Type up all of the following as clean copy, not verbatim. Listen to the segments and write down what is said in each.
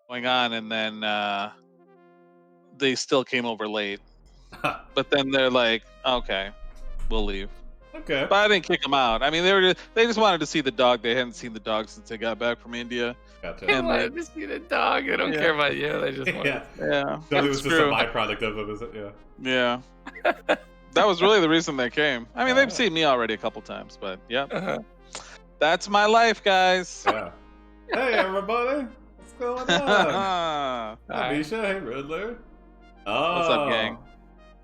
going on, and then they still came over late. But then they're like, "Okay, we'll leave." Okay. But I didn't kick them out. I mean, they just wanted to see the dog. They hadn't seen the dog since they got back from India, Gotcha. They and they wanted to see the dog. They don't yeah care about you. They just want Yeah. to. yeah So it it's was just a true byproduct of it, is it? Yeah. yeah. That was really the reason they came. I mean, they've Yeah. seen me already a couple times, but yep, Uh-huh. that's my life, guys. Yeah. Hey, everybody. What's going on? Hi, Misha. Hey, Riddler. Oh. What's up, gang?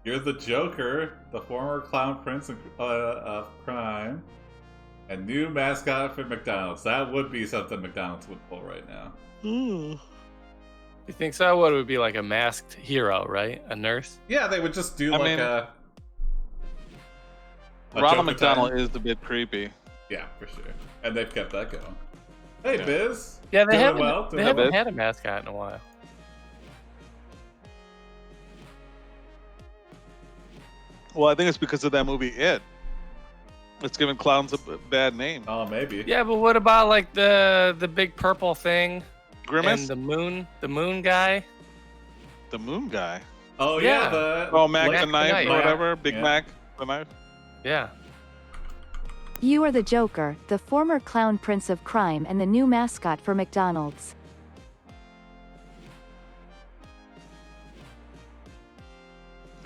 You're the Joker, the former clown prince of crime, and new mascot for McDonald's. That would be something McDonald's would pull right now. You think so? What, it would be like a masked hero, right? A nurse? Yeah, they would just do I like mean, a Ronald Joker McDonald time. is a bit creepy. Yeah, for sure. And they've kept that going. Hey, Yeah. Biz. Yeah, they Doing haven't. well, They doing haven't well. had a mascot in a while. Well, I think it's because of that movie, It. It's giving clowns a bad name. Oh, maybe. Yeah, but what about like the big purple thing Grimace, and the moon guy? the moon guy. Oh, yeah. Yeah. The Oh, Mac like- the knife Knife. or whatever. Big Yeah. Mac the knife. Yeah. You are the Joker, the former clown prince of crime and the new mascot for McDonald's.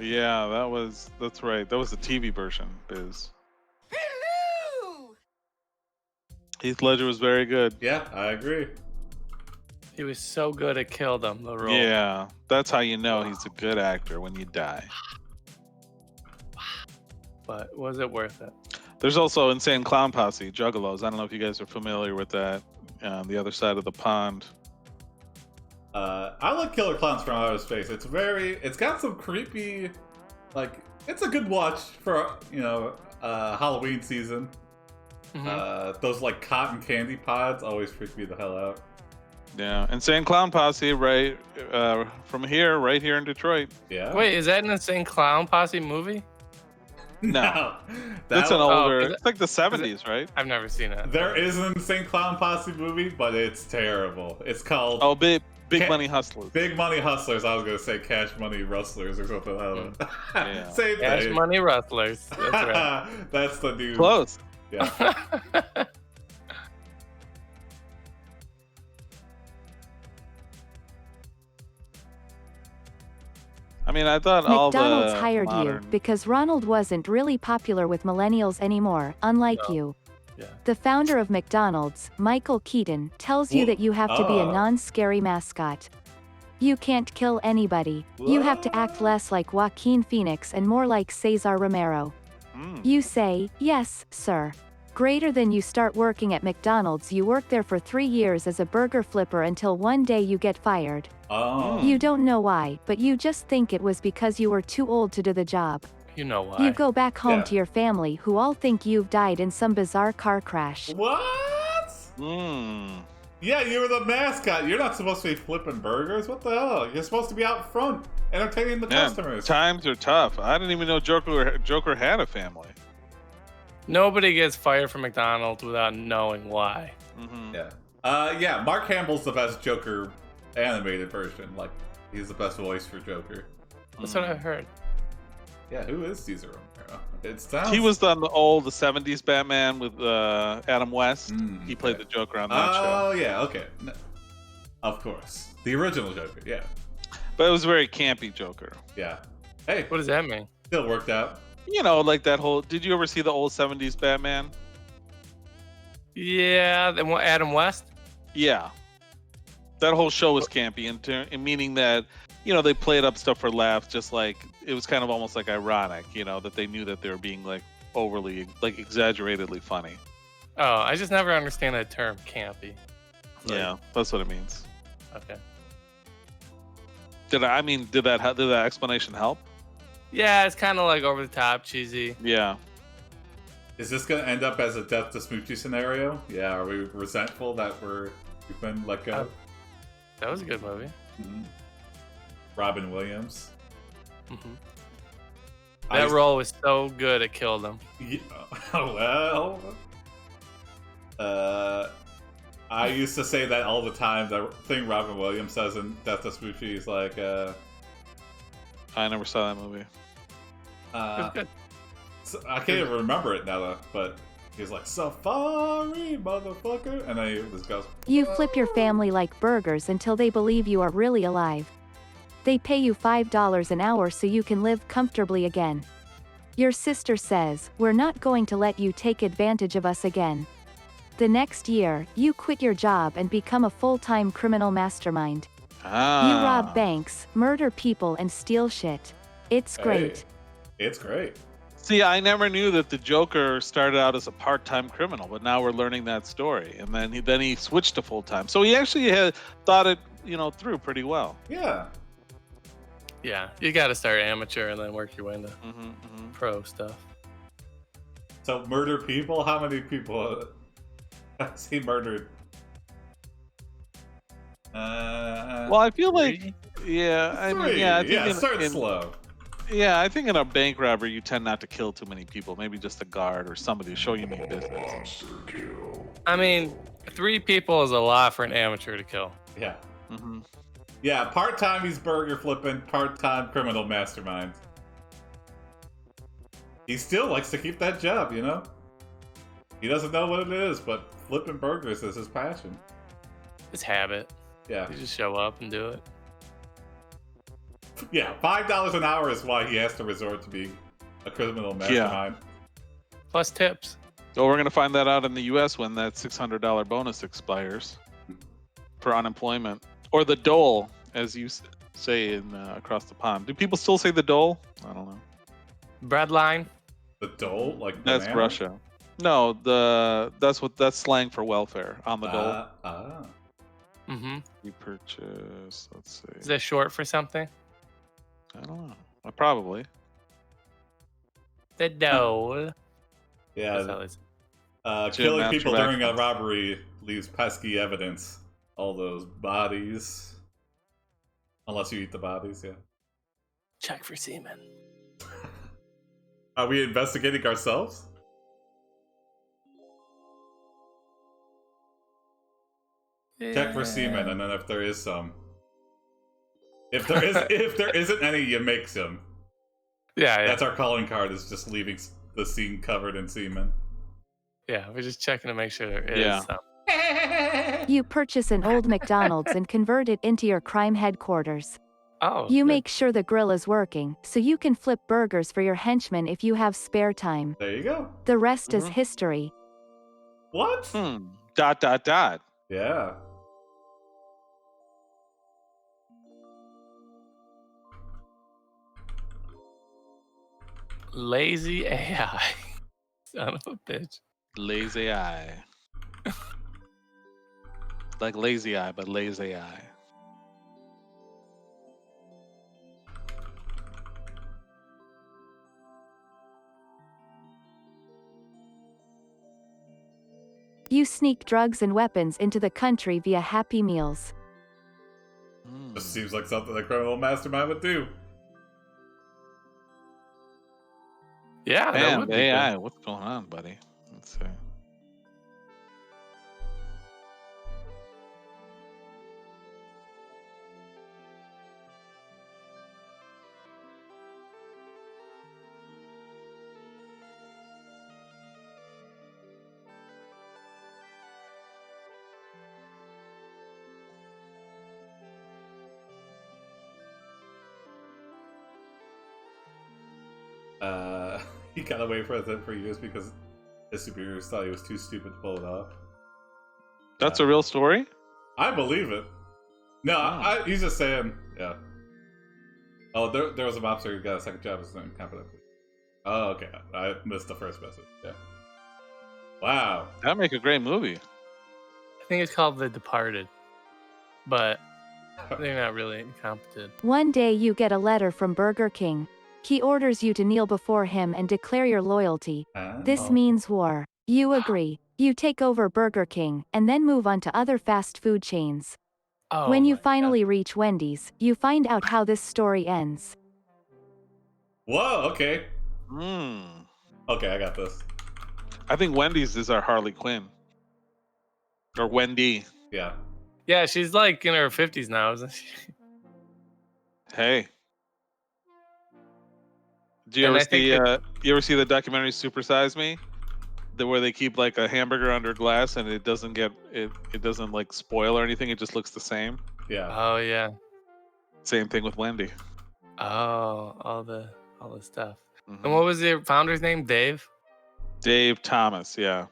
Yeah, that's right. That was the TV version, Biz. Hello! Heath Ledger was very good. Yeah, I agree. He was so good at Kill Them, the role. Yeah, that's how you know he's a good actor, when you die. But was it worth it? There's also Insane Clown Posse, Juggalos. I don't know if you guys are familiar with that. On the other side of the pond. I like Killer Clowns from Outer Space. It's got some creepy, like, it's a good watch for, Halloween season. Mhm. Those, like, cotton candy pods always freak me the hell out. Yeah, Insane Clown Posse, right from here, right here in Detroit. Yeah. Wait, is that an Insane Clown Posse movie? No. That That's an one- older. is it- It's like the 70s, right? I've never seen it. There is an Insane Clown Posse movie, but it's terrible. It's called Oh, big Ca- money hustlers. Big Money Hustlers. I was gonna say Cash Money Rustlers or something. I don't know. Yeah. Same Cash thing. Money Rustlers. That's right. That's the new. Close. Yeah. I mean, I thought all McDonald's the hired modern... you because Ronald wasn't really popular with millennials anymore, unlike No. you. Yeah. The founder of McDonald's, Michael Keaton, tells you that you have to be a Oh. non-scary mascot. You can't kill anybody. You have to act less like Joaquin Phoenix and more like Cesar Romero. Mm. You say, yes, sir. Greater than you start working at McDonald's. You work there for 3 years as a burger flipper until one day you get fired. Oh. You don't know why, but you just think it was because you were too old to do the job. You know why. You go back home Yeah. to your family who all think you've died in some bizarre car crash. What? Mm. Yeah, you were the mascot. You're not supposed to be flipping burgers. What the hell? You're supposed to be out front, entertaining the Yeah, customers. times are tough. I didn't even know Joker had a family. Nobody gets fired from McDonald's without knowing why. Mm-hmm. Yeah. Mark Hamill's the best Joker animated version. Like, he's the best voice for Joker. That's what I heard. Yeah, who is Caesar Romero? It sounds. He was on the 70s Batman with Adam West. Mm, He played okay. the Joker on that show. Oh yeah, okay. No, of course, the original Joker. Yeah, But it was a very campy Joker. yeah. Hey, What does that mean? still worked out. You know, like that whole... Did you ever see the old 70s Batman? Yeah, then what? Adam West. Yeah. That whole show was campy, in meaning that, they played up stuff for laughs, just like, it was kind of almost like ironic, that they knew that they were being like overly, like exaggeratedly funny. Oh, I just never understand that term, campy. Like, Yeah, that's what it means. Okay. Did that explanation help? Yeah, it's kind of like over the top, cheesy. Yeah. Is this gonna end up as a death to Smoochie scenario? Yeah, are we resentful that we've been let go? That was a good movie. Mhm. Robin Williams. hmm I That just- role was so good it killed him. Yeah, well, I used to say that all the time. The thing Robin Williams says in Death to Smoochie is like, I never saw that movie. It was good. so I can't even remember it now, though, but he's like, Safari, motherfucker, and then he just goes, You flip your family like burgers until they believe you are really alive. They pay you $5 an hour so you can live comfortably again. Your sister says, we're not going to let you take advantage of us again. The next year, you quit your job and become a full-time criminal mastermind. You rob banks, murder people and steal shit. It's great. Hey, it's great. See, I never knew that the Joker started out as a part-time criminal, but now we're learning that story. And then he switched to full-time. So he actually had thought it, through pretty well. Yeah. Yeah, you got to start amateur and then work your way into pro stuff. So murder people? How many people has he murdered? Well, I feel like, I think start slow. Yeah, I think in a bank robbery, you tend not to kill too many people. Maybe just a guard or somebody to show you mean business. I mean, 3 people is a lot for an amateur to kill. Yeah. Mm-hmm. Yeah, part-time he's burger flipping, part-time criminal mastermind. He still likes to keep that job, He doesn't know what it is, but flipping burgers is his passion. It's habit. Yeah. You just show up and do it. Yeah, $5 an hour is why he has to resort to being a criminal mastermind. Plus tips. So we're going to find that out in the U.S. when that $600 bonus expires for unemployment. Or the dole, as you say in across the pond. Do people still say the dole? I don't know. Breadline. The dole? Like That's banana? Russia. No, that's slang for welfare. On the dole. Mm-hmm. You purchase, let's see. Is that short for something? I don't know. Probably. The dole. Yeah. That's how Killing Jim, people master during a vacuum. robbery leaves pesky evidence. All those bodies. Unless you eat the bodies, yeah. Check for semen. Are we investigating ourselves? Check for semen, and then if there is some. If there isn't any, you make some. Yeah. That's our calling card, is just leaving the scene covered in semen. Yeah, we're just checking to make sure there is Yeah. some. You purchase an old McDonald's and convert it into your crime headquarters. Oh. You good. make sure the grill is working, so you can flip burgers for your henchmen if you have spare time. There you go. The rest is Mhm. history. What? Dot. Yeah. Lazy AI. Son of a bitch. Lazy eye. Like lazy eye, but lazy eye. You sneak drugs and weapons into the country via Happy Meals. This seems like something a criminal mastermind would do. Yeah, that Man, would be AI, good. what's going on, buddy? Let's see. He got away from it for years because his superiors thought he was too stupid to pull it off. That's a real story? I believe it. No, Oh. he's just saying, yeah. Oh, there was a mobster who got a second job as an incompetent. Oh, okay. I missed the first message. Yeah. Wow. That'd make a great movie. I think it's called The Departed. But they're not really incompetent. One day you get a letter from Burger King. He orders you to kneel before him and declare your loyalty. This Oh. means war. You agree. You take over Burger King, and then move on to other fast food chains. Oh, When you my finally reach Wendy's, you find out how this story ends. Whoa, okay. Hmm. Okay, I got this. I think Wendy's is our Harley Quinn. Or Wendy. Yeah. Yeah, she's like in her 50s now, isn't she? Hey. Do you And ever I think see that- you ever see the documentary Super Size Me? Where they keep like a hamburger under glass and it doesn't get it doesn't like spoil or anything, it just looks the same. Yeah. Oh yeah. Same thing with Wendy. Oh, all the stuff. Mhm. And what was the founder's name? Dave? Dave Thomas, yeah.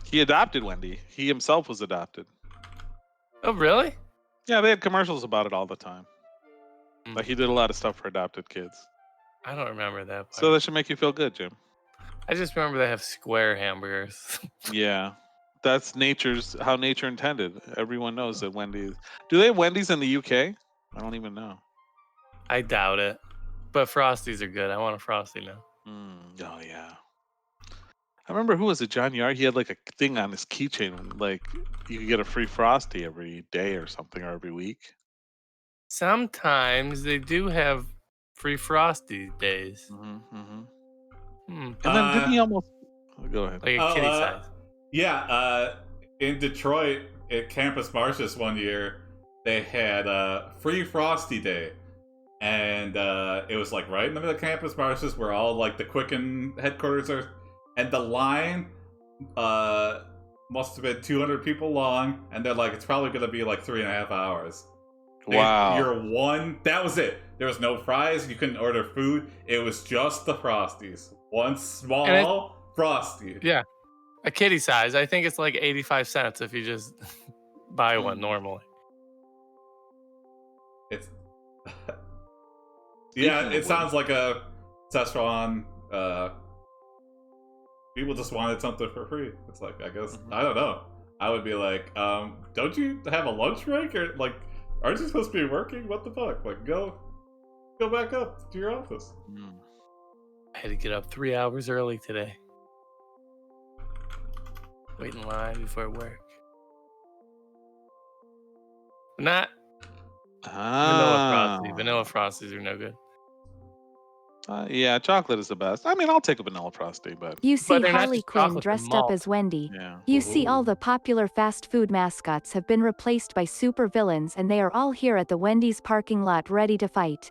He adopted Wendy. He himself was adopted. Oh, really? Yeah, they had commercials about it all the time. Mm. Like he did a lot of stuff for adopted kids. I don't remember that part. So that should make you feel good, Jim. I just remember they have square hamburgers. Yeah. That's how nature intended. Everyone knows that Wendy's. Do they have Wendy's in the UK? I don't even know. I doubt it. But Frosties are good. I want a Frosty now. Oh yeah. I remember who was it? John Yard. He had like a thing on his keychain, like you could get a free Frosty every day or something, or every week. Sometimes they do have free Frosty days. And Hmm. then didn't he almost? Go ahead. Like a kitty size. Yeah. In Detroit, at Campus Martius one year, they had free Frosty Day. And it was like right in the middle of Campus Martius where all like the Quicken headquarters are. And the line must have been 200 people long. And they're like, it's probably going to be like 3.5 hours. Wow. That was it. There was no fries. You couldn't order food. It was just the Frosties. One small Frosty. Yeah. A kitty size. I think it's like 85 cents if you just buy one normally. It's yeah, it sounds like a Szechuan. People just wanted something for free. It's like, I guess, I don't know. I would be like, don't you have a lunch break? Or like, aren't you supposed to be working? What the fuck? Like, go back up to your office. I had to get up 3 hours early today. Wait in line before work. Not vanilla Frosty. Vanilla Frosties are no good. Yeah, chocolate is the best. I mean, I'll take a vanilla Frosty, but You see they're not Harley just Quinn chocolate, they're dressed up malt. as Wendy. yeah. You see all the popular fast food mascots have been replaced by supervillains and they are all here at the Wendy's parking lot ready to fight.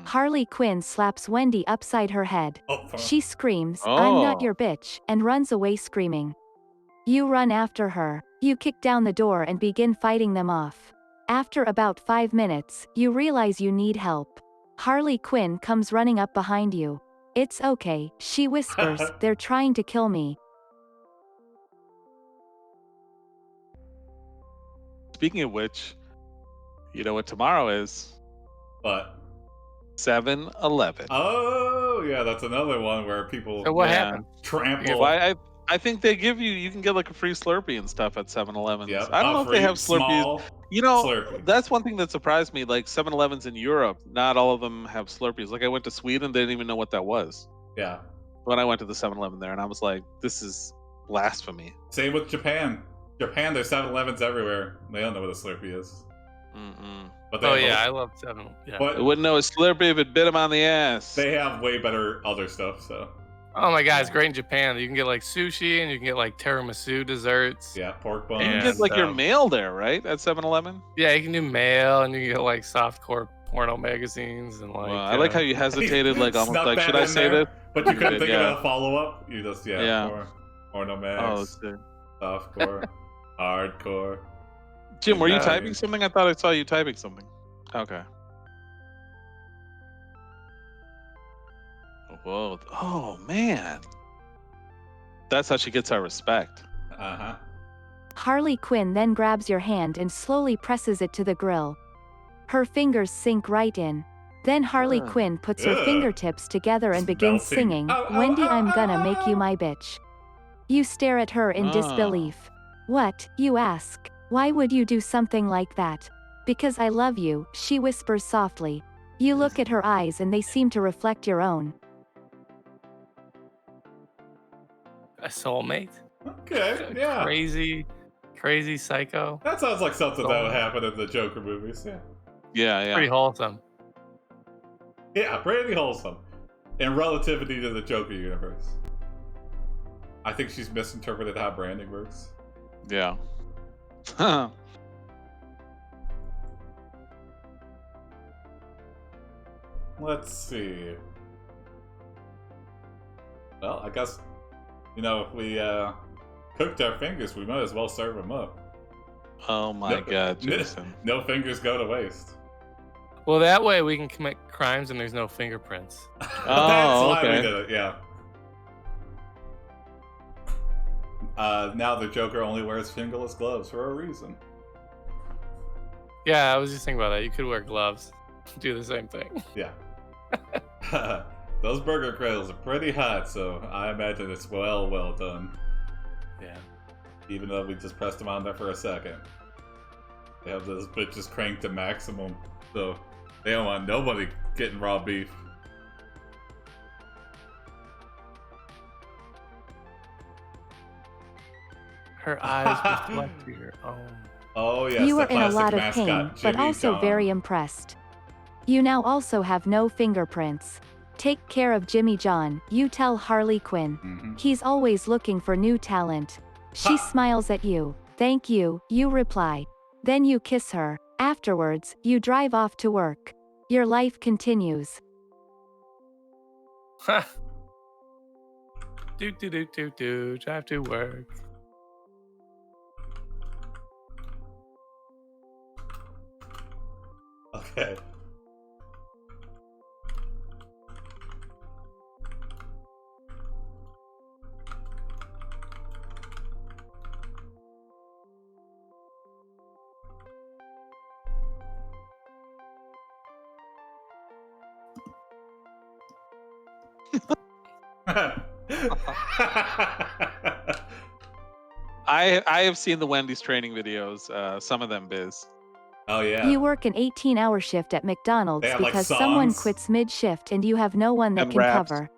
Harley Quinn slaps Wendy upside her head. Oh, fuck. She screams, "I'm not Oh. your bitch," and runs away screaming. You run after her. You kick down the door and begin fighting them off. After about 5 minutes, you realize you need help. Harley Quinn comes running up behind you. "It's okay," she whispers, "they're trying to kill me." Speaking of which, you know what tomorrow is? But 7-Eleven. oh yeah, that's another one where people So what Yeah. happened? trample. I think they give you can get like a free Slurpee and stuff at 7-Elevens. Yep, I don't know if they have Slurpees. Small You know, Slurpee. that's one thing that surprised me. Like 7-Elevens in Europe, not all of them have Slurpees. Like I went to Sweden, they didn't even know what that was Yeah. when I went to the 7-Eleven there, and I was like, this is blasphemy. Same with Japan. Japan, there's 7-Elevens everywhere. They don't know what a Slurpee is. But they Oh have yeah, I a- love 7. Yeah. I but wouldn't know a Slurpee if it bit him on the ass. they have way better other stuff. So Oh my god, it's great in Japan. You can get like sushi and you can get like tiramisu desserts. yeah, pork buns. You can And, get like your mail there, right? At 7-Eleven. Yeah, you can do mail and you can get like softcore porno magazines and like. Wow, I like how you hesitated, like almost Snuck like, that should I in say there, this? But you couldn't did, think yeah. of a follow up. You just Yeah. porno Oh, max, it's good. softcore, hardcore. Jim, were you Yeah. typing something? I thought I saw you typing something. Okay. Whoa. Oh, man. That's how she gets our respect. Harley Quinn then grabs your hand and slowly presses it to the grill. Her fingers sink right in. Then Harley Ugh. Quinn puts her Ugh. fingertips together and It's begins melting. singing, Ow, ow, "Wendy, ow, I'm gonna ow, make you ow." my bitch." You stare at her in Ah. disbelief. "What?" you ask. "Why would you do something like that?" "Because I love you," she whispers softly. You look at her eyes and they seem to reflect your own. A soulmate. Okay, yeah. Crazy psycho. That sounds like something that would Soulmate. happen in the Joker movies. Yeah. Yeah, Pretty yeah. wholesome. Yeah, pretty wholesome. In relativity to the Joker universe. I think she's misinterpreted how branding works. Yeah. Let's see. Well, I guess, if we cooked our fingers, we might as well serve them up. Oh my God, Jason. No fingers go to waste. Well, that way we can commit crimes and there's no fingerprints. That's Oh, why we okay. did it, yeah. Now the Joker only wears fingerless gloves for a reason. Yeah, I was just thinking about that. You could wear gloves. Do the same thing. Yeah. Those burger grills are pretty hot, so I imagine it's well done. Yeah. Even though we just pressed them on there for a second. They have those bitches cranked to maximum, so they don't want nobody getting raw beef. Her eyes reflect your own. Oh yes, You the are in a classic lot of mascot, pain, but Jimmy also John. very impressed. You now also have no fingerprints. Take care of Jimmy John, you tell Harley Quinn. Mhm. He's always looking for new talent. She Ha! smiles at you. Thank you, you reply. Then you kiss her. Afterwards, you drive off to work. Your life continues. Ha! Do, drive to work. Okay. I have seen the Wendy's training videos. Some of them, Biz. Oh yeah. You work an 18-hour shift at McDonald's They have, like, because someone songs. quits mid-shift and you have no one that And can raps. cover.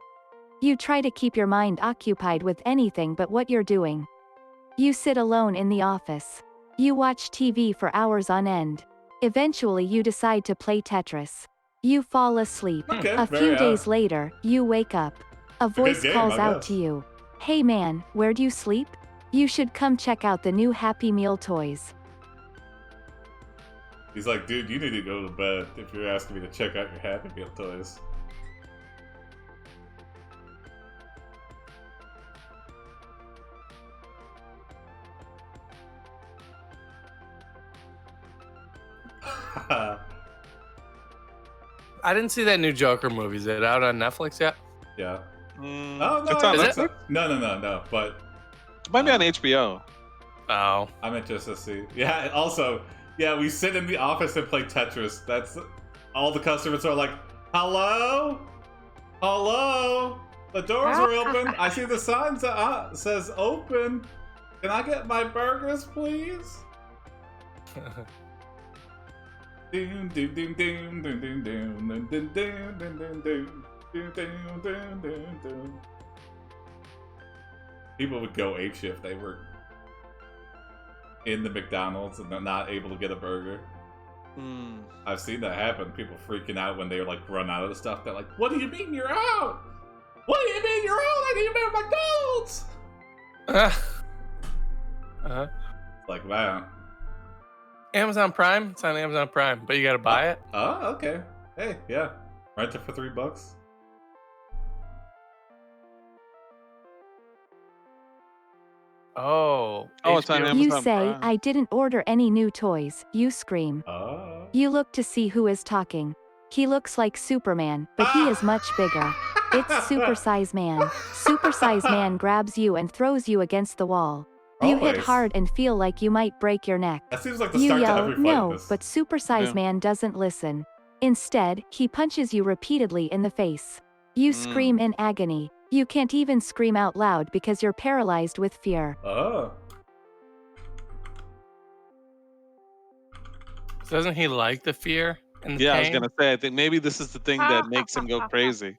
You try to keep your mind occupied with anything but what you're doing. You sit alone in the office. You watch TV for hours on end. Eventually you decide to play Tetris. You fall asleep. Okay, A very few days later, you wake up. A voice game, calls I out guess. to you. Hey man, where do you sleep? You should come check out the new Happy Meal toys. He's like, dude, you need to go to bed if you're asking me to check out your Happy Meal toys. I didn't see that new Joker movie. Is it out on Netflix yet? Yeah. Mm, Oh no, it's on Is it? Netflix. No. But It might be on HBO. Oh. I'm interested to see. Yeah. and Also, yeah, we sit in the office and play Tetris. That's all the customers are like, hello, hello. The doors are open. I see the signs that says open. Can I get my burgers, please? Doom doom doom doom doom doom doom doom doom doom doom doom doom doom doom doom doom. People would go apeshit. They were in the McDonald's and they're not able to get a burger. Hmm. I've seen that happen. People freaking out when they like run out of the stuff. They're like, "What do you mean you're out? What do you mean you're out? I need to be at McDonald's." Uh-huh. Like, wow. Amazon Prime? It's on Amazon Prime, but you gotta buy it. Oh, okay. Hey, yeah. Rent it for $3. Oh. Oh, it's on HBO. Amazon. You Amazon say, Prime. I didn't order any new toys. You scream. Oh. You look to see who is talking. He looks like Superman, but he is much bigger. It's Super Size Man. Super Size Man grabs you and throws you against the wall. You hit Always. hard and feel like you might break your neck. That seems like the You start to yell, every fight. no, This. but Super Size Yeah. Man doesn't listen. Instead, he punches you repeatedly in the face. You scream in agony. You can't even scream out loud because you're paralyzed with fear. Oh. Doesn't he like the fear and the Yeah, I was pain? gonna say. I think maybe this is the thing that makes him go crazy.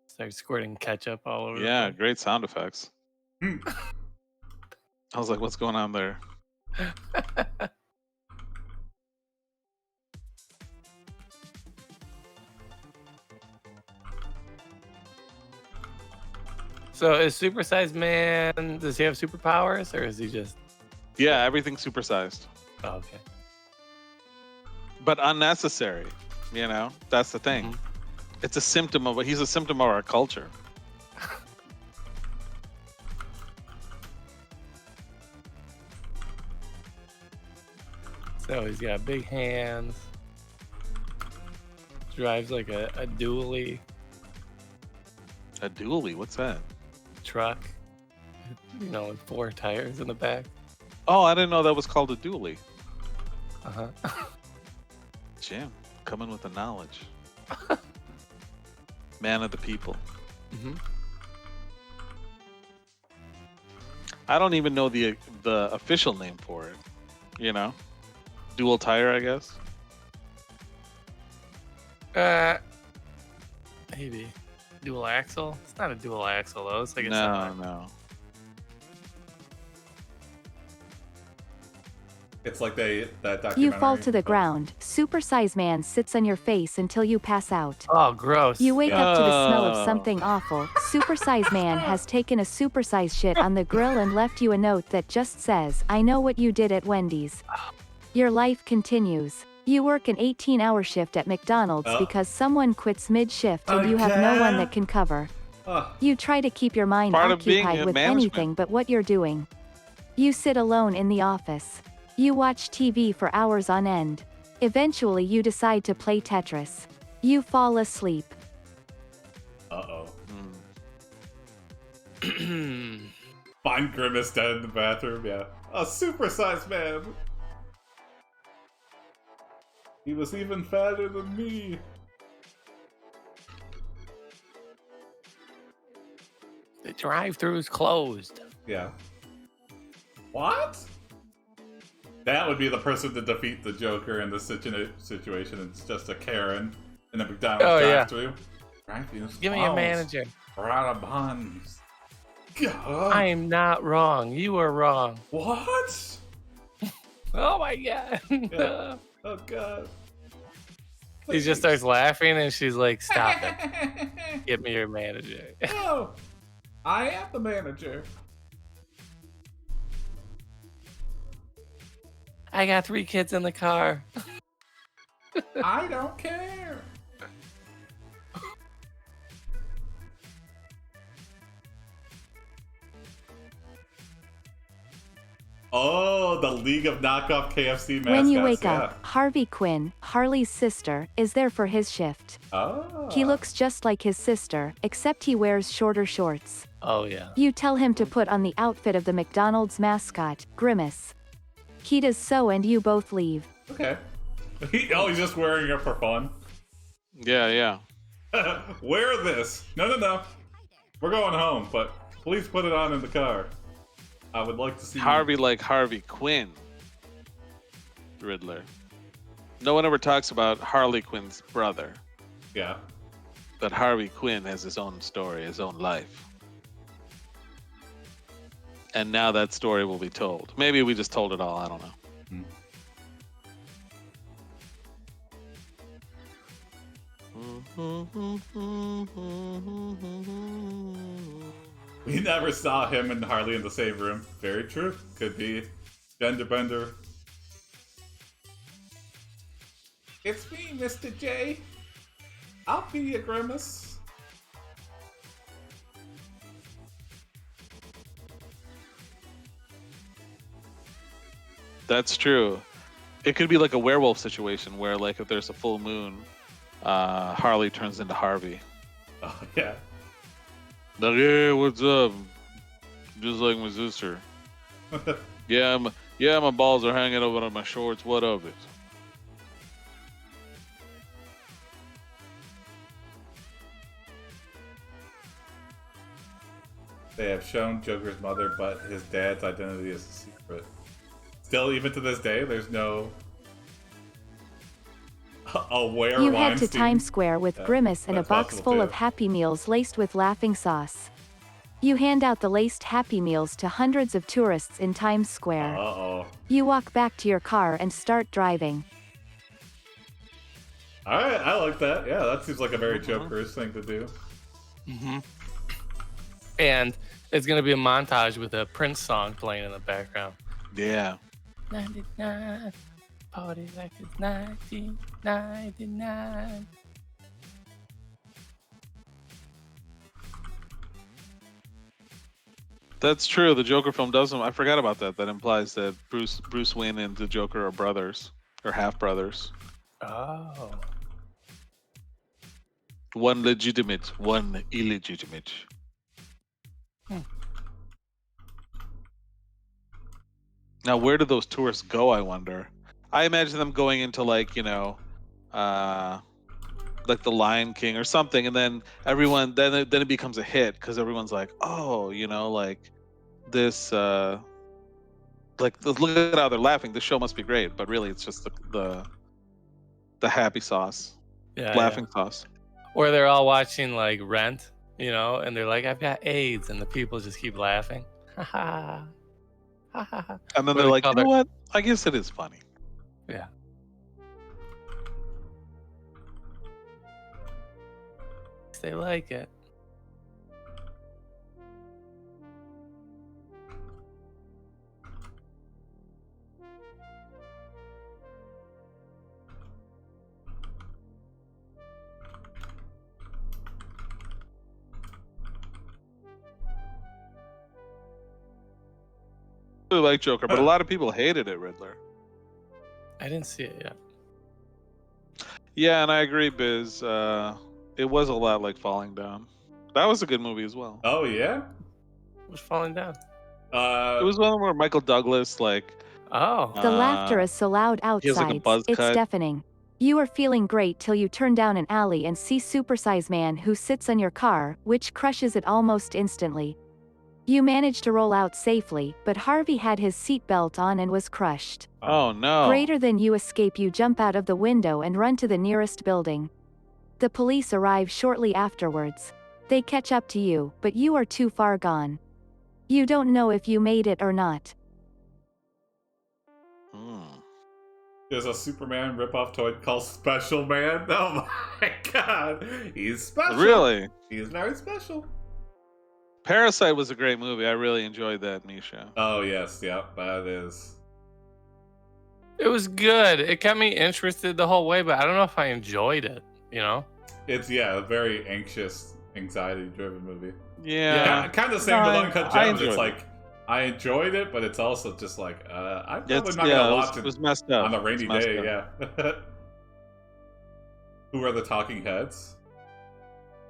Start squirting ketchup all over. Yeah, The great sound effects. Hmm. I was like, what's going on there? place. So is Supersized Man, does he have superpowers or is he just... Yeah, everything's supersized, Oh, okay. but unnecessary. You know, that's the thing. Mhm. It's a symptom of he's a symptom of our culture. So he's got big hands. Drives like a dually A dually, what's that? truck. You know, with 4 tires in the back. Oh, I didn't know that was called a dually. Uh-huh. Jim, coming with the knowledge. Man of the people. Mm-hmm. I don't even know the official name for it. You know, dual tire, I guess. Maybe. Dual axle? It's not a dual axle though. It's like a No, semi. no. It's like that documentary. You fall to the ground. Supersize Man sits on your face until you pass out. Oh, gross. You wake up to the smell Oh. of something awful. Supersize Man has taken a supersize shit on the grill and left you a note that just says, "I know what you did at Wendy's." Your life continues. You work an 18-hour shift at McDonald's Oh. because someone quits mid-shift and you have no one that can cover. Oh, You try to keep your mind Part of being occupied in with management. anything but what you're doing. You sit alone in the office. You watch TV for hours on end. Eventually you decide to play Tetris. You fall asleep. uh-oh. Hmm. Find Grimace dead in the bathroom, yeah. A supersized man! He was even fatter than me! The drive-thru's closed. Yeah. What? That would be the person to defeat the Joker in this situation. It's just a Karen in a McDonald's Oh, yeah. drive-thru. Drive-thru's Give me a closed. manager. We're out of buns. God. I am not wrong. You are wrong. What? Oh my god. Yeah. Oh god. He just starts laughing and she's like, "Stop it. Get me your manager." No, I am the manager. I got 3 kids in the car. I don't care. Oh, the League of Knockoff KFC mascots. When you wake yeah. up, Harvey Quinn, Harley's sister, is there for his shift. Oh. He looks just like his sister, except he wears shorter shorts. Oh yeah. You tell him to put on the outfit of the McDonald's mascot, Grimace. He does so and you both leave. Okay. He's just wearing it for fun. Yeah, yeah. Wear this. No. We're going home, but please put it on in the car. I would like to see Harvey like Harvey Quinn. Riddler. No one ever talks about Harley Quinn's brother. Yeah. But Harvey Quinn has his own story, his own life. And now that story will be told. Maybe we just told it all, I don't know. We never saw him and Harley in the same room. Very true. Could be gender bender. It's me, Mr. J. I'll be your Grimace. That's true. It could be like a werewolf situation where, like, if there's a full moon, Harley turns into Harvey. Oh, yeah. Like, hey, what's up? Just like my sister. Yeah, my balls are hanging over on my shorts. What of it? They have shown Joker's mother, but his dad's identity is a secret. Still, even to this day, there's no aware You head to Weinstein. Times Square with Yeah, Grimace and a that's box possible, full too. of Happy Meals laced with laughing sauce. You hand out the laced Happy Meals to hundreds of tourists in Times Square. Uh-oh. You walk back to your car and start driving. Alright, I like that. Yeah, that seems like a very Joker's thing to do. Mm-hmm. And it's gonna be a montage with a Prince song playing in the background. Yeah. 99, party like it's 1999. That's true. The Joker film doesn't. I forgot about that. That implies that Bruce Wayne and the Joker are brothers or half brothers. Oh. One legitimate, one illegitimate. Now, where do those tourists go? I wonder. I imagine them going into like like the Lion King or something, and then everyone then it becomes a hit because everyone's like, oh, like this. Like look at how they're laughing. The show must be great, but really it's just the happy sauce, laughing sauce. Or they're all watching like Rent, and they're like, I've got AIDS, and the people just keep laughing. Ha ha. Ha ha. And then they're like, you know what? I guess it is funny. Yeah. They like it. I really like Joker, but a lot of people hated it, Riddler. I didn't see it yet. Yeah, and I agree, Biz. It was a lot like Falling Down. That was a good movie as well. Oh yeah. What's falling down? It was one where Michael Douglas Oh. The laughter is so loud he has, like, a outside, buzz it's cut. deafening. You are feeling great till you turn down an alley and see Supersize Man who sits on your car, which crushes it almost instantly. You manage to roll out safely, but Harvey had his seatbelt on and was crushed. Oh no. Greater than you escape, you jump out of the window and run to the nearest building. The police arrive shortly afterwards. They catch up to you, but you are too far gone. You don't know if you made it or not. There's a Superman ripoff toy called Special Man. Oh my god. He's special. Really? He's very special. Parasite was a great movie. I really enjoyed that, Misha. Oh yes, yep, that is. It was good. It kept me interested the whole way, but I don't know if I enjoyed it, It's a very anxious, anxiety-driven movie. Yeah. Kind of the same with Uncut Gems. It's it. like I enjoyed it, but it's also just like I'm probably It's, not gonna watch it it was messed up. on a rainy It was day. messed up. Yeah. Who are the talking heads?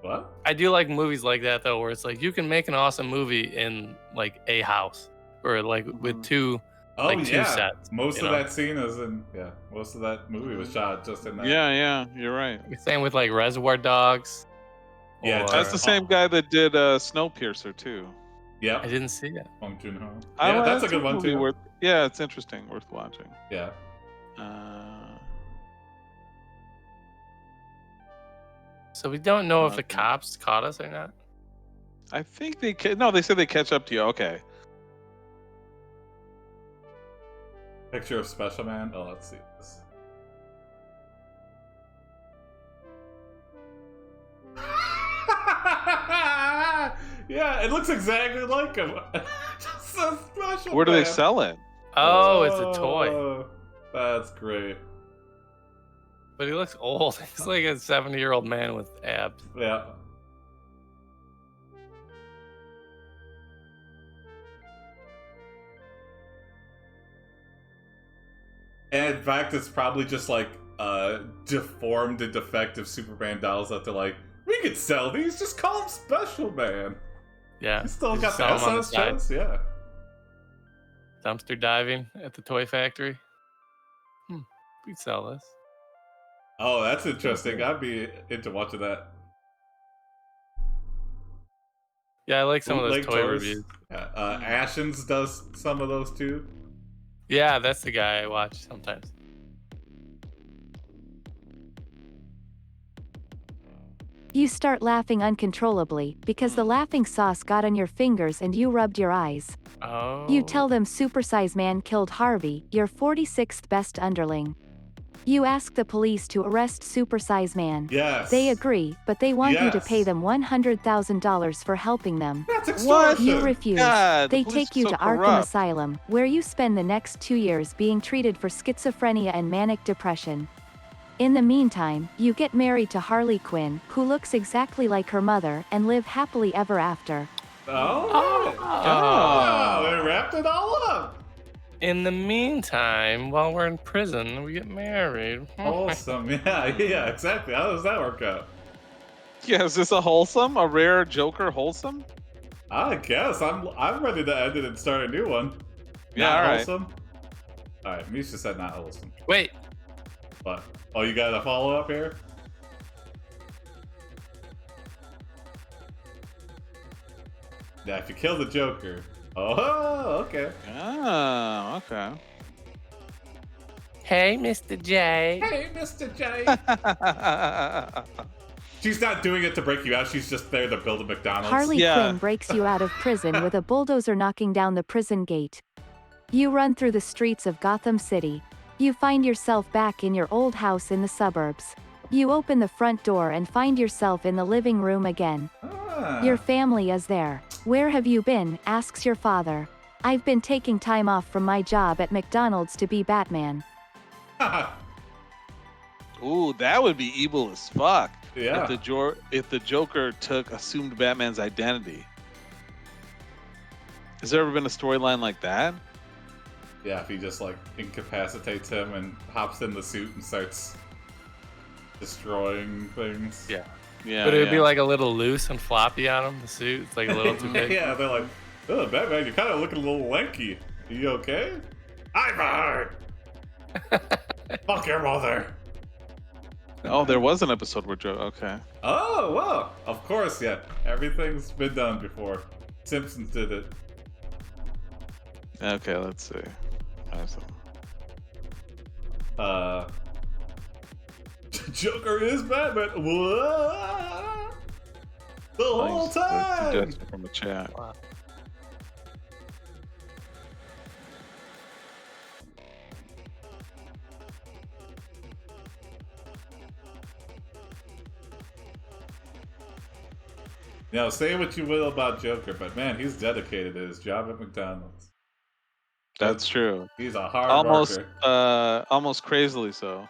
What? I do like movies like that though, where it's like you can make an awesome movie in like a house or like with two sets. Most of that scene is in. Yeah, most of that movie was shot just in that. Yeah, you're right. Same with like Reservoir Dogs. Yeah, That's the same guy that did Snowpiercer too. Yeah, I didn't see it. Bong Joon-ho. I Yeah, like that's a that good one movie too. It's interesting, worth watching. Yeah. So we don't know if the Okay. cops caught us or not. I think they they said they catch up to you. Okay. Picture of Special Man. Oh, let's see this. Yeah, it looks exactly like him. Just a special. Where do they man. sell it? Oh, it's a toy. Oh, that's great. But he looks old. He's like a 70-year-old man with abs. Yeah. And in fact, it's probably just like deformed and defective Superman dolls that they're like, we could sell these, just call them Special Man. Yeah. You still Just got the sell 'em on the SS side. chest? Yeah. Dumpster diving at the toy factory. We'd sell this. Oh, that's interesting. I'd be into watching that. Yeah, I like some of those Bootleg toy toys. reviews. Yeah. Ashens does some of those too. Yeah, that's the guy I watch sometimes. You start laughing uncontrollably because the laughing sauce got on your fingers and you rubbed your eyes. Oh. You tell them Supersize Man killed Harvey, your 46th best underling. You ask the police to arrest Supersize Man. Yes. They agree, but they want you to Yes. pay them $100,000 for helping them. That's extortion. You refuse. God, the They police take are you so to Arkham corrupt. Asylum, where you spend the next 2 years being treated for schizophrenia and manic depression. In the meantime, you get married to Harley Quinn, who looks exactly like her mother, and live happily ever after. Oh. Oh. They wrapped it all up. In the meantime, while we're in prison, we get married. Wholesome. Yeah, exactly. How does that work out? Yeah, is this a wholesome? A rare Joker wholesome? I guess I'm ready to end it and start a new one. Yeah, Not all right. wholesome. All right, Misha said not wholesome. Wait, But oh, you got a follow up here? Yeah, if you kill the Joker. Oh, okay. Oh, okay. hey, Mr. J. Hey, Mr. J. She's not doing it to break you out. She's just there to build a McDonald's. Harley Yeah. Quinn breaks you out of prison with a bulldozer knocking down the prison gate. You run through the streets of Gotham City. You find yourself back in your old house in the suburbs. You open the front door and find yourself in the living room again. Ah. Your family is there. Where have you been? Asks your father. I've been taking time off from my job at McDonald's to be Batman. Ooh, that would be evil as fuck. Yeah. If the Joker assumed Batman's identity. Has there ever been a storyline like that? Yeah, if he just like incapacitates him and hops in the suit and starts destroying things. Yeah. Yeah. But it would yeah. be like a little loose and floppy on him, the suit. It's like a little too big. Yeah, they're like, oh, Batman, you're kind of looking a little lanky. Are you okay? Ivar! Fuck your mother. Oh, there was an episode where Joe. Okay. Oh, well, of course, yeah. Everything's been done before. Simpsons did it. Okay, let's see. Awesome. Joker is Batman. What? The whole Thanks, time. suggestion from the chat. Wow. Now, say what you will about Joker, but man, he's dedicated to his job at McDonald's. That's true. He's a hard Almost, worker. almost crazily so.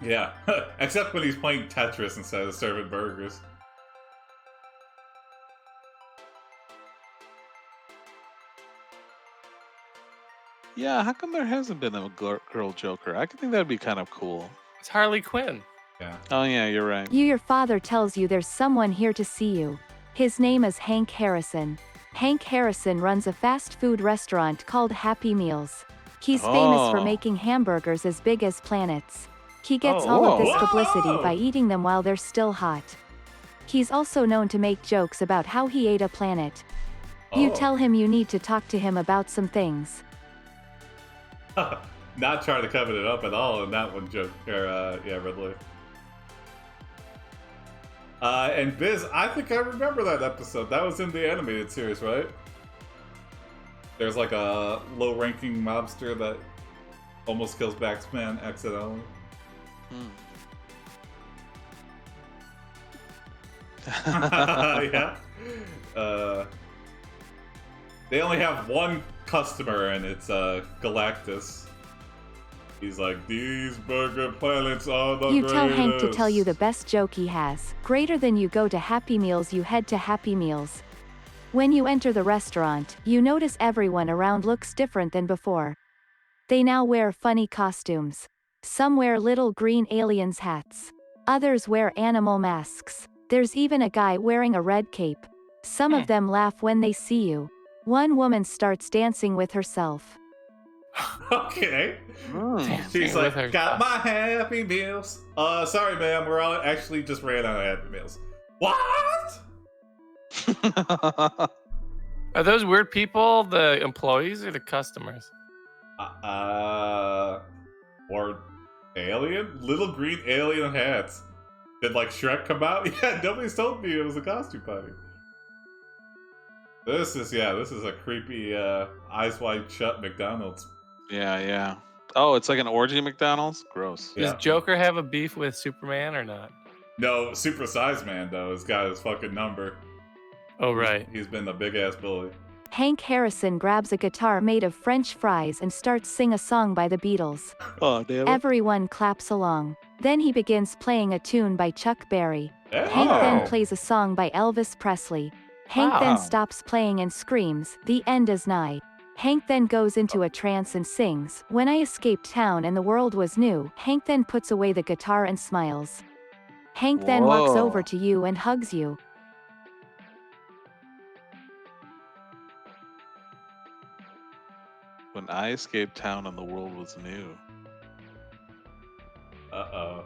Yeah, except when he's playing Tetris instead of serving burgers. Yeah, how come there hasn't been a girl Joker? I could think that'd be kind of cool. It's Harley Quinn. Yeah. Oh yeah, you're right. Your father tells you there's someone here to see you. His name is Hank Harrison. Hank Harrison runs a fast food restaurant called Happy Meals. He's famous for Oh. making hamburgers as big as planets. He gets Oh, all of whoa. this publicity Whoa. by eating them while they're still hot. He's also known to make jokes about how he ate a planet. You Oh. tell him you need to talk to him about some things. Not trying to cover it up at all in that one, Joker. Yeah, Ridley. And Biz, I think I remember that episode. That was in the animated series, right? There's like a low-ranking mobster that almost kills Batman accidentally. Yeah. They only have one customer, and it's Galactus. He's like, these burger planets are the You tell Hank to tell you the greatest." best joke he has. Greater than you go to Happy Meals, you head to Happy Meals. When you enter the restaurant, you notice everyone around looks different than before. They now wear funny costumes. Some wear little green aliens hats. Others wear animal masks. There's even a guy wearing a red cape. Some of them laugh when they see you. One woman starts dancing with herself. Okay. Mm. She's With like, her got my Happy Meals. Sorry, ma'am, we're all actually just ran out of Happy Meals. What? Are those weird people the employees or the customers? Or alien? Little green alien hats. Did like Shrek come out? Yeah, nobody's told me it was a costume party. This is a creepy, eyes wide shut McDonald's. Yeah, yeah. Oh, it's like an orgy at McDonald's? Gross. Yeah. Does Joker have a beef with Superman or not? No, Super Size Man though has got his fucking number. Oh, right. He's been the big ass bully. Hank Harrison grabs a guitar made of French fries and starts sing a song by the Beatles. Oh, damn it. Everyone claps along. Then he begins playing a tune by Chuck Berry. Hey. Hank then Oh. plays a song by Elvis Presley. Hank then Wow. stops playing and screams, "The end is nigh." Hank then goes into a trance and sings, "When I escaped town and the world was new." Hank then puts away the guitar and smiles. Hank then walks Whoa. over to you and hugs you. When I escaped town and the world was new. Uh-oh.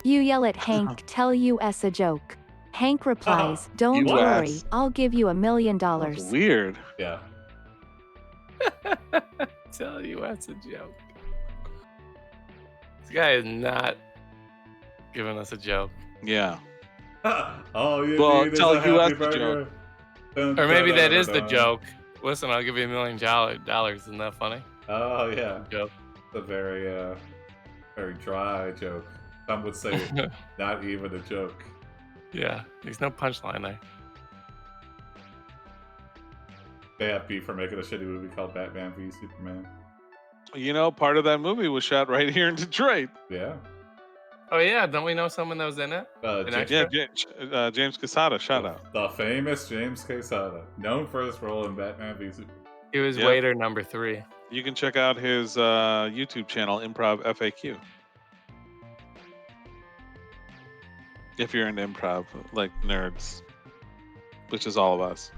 You yell at Hank, "Tell us a joke." Hank replies, "Don't US. worry, I'll give you $1 million." That's weird. Yeah. Tell you that's a joke. This guy is not giving us a joke. Yeah. Oh, you Well, need is tell a you happy that's the burger. Dun, Or maybe dun, that dun, is the dun. joke. Listen, I'll give you $1 million. Isn't that funny? Oh yeah, Joke. it's a very dry joke. Some would say not even a joke. Yeah, there's no punchline there. They have beef for making a shitty movie called Batman v Superman. You know, part of that movie was shot right here in Detroit. Yeah. Oh yeah, don't we know someone that was in it? An James, extra? Yeah, James Casada, shout out. the famous James Quesada, known for his role in Batman v Superman. He was Yep. waiter number 3. You can check out his YouTube channel, Improv FAQ. If you're into improv, like nerds, which is all of us.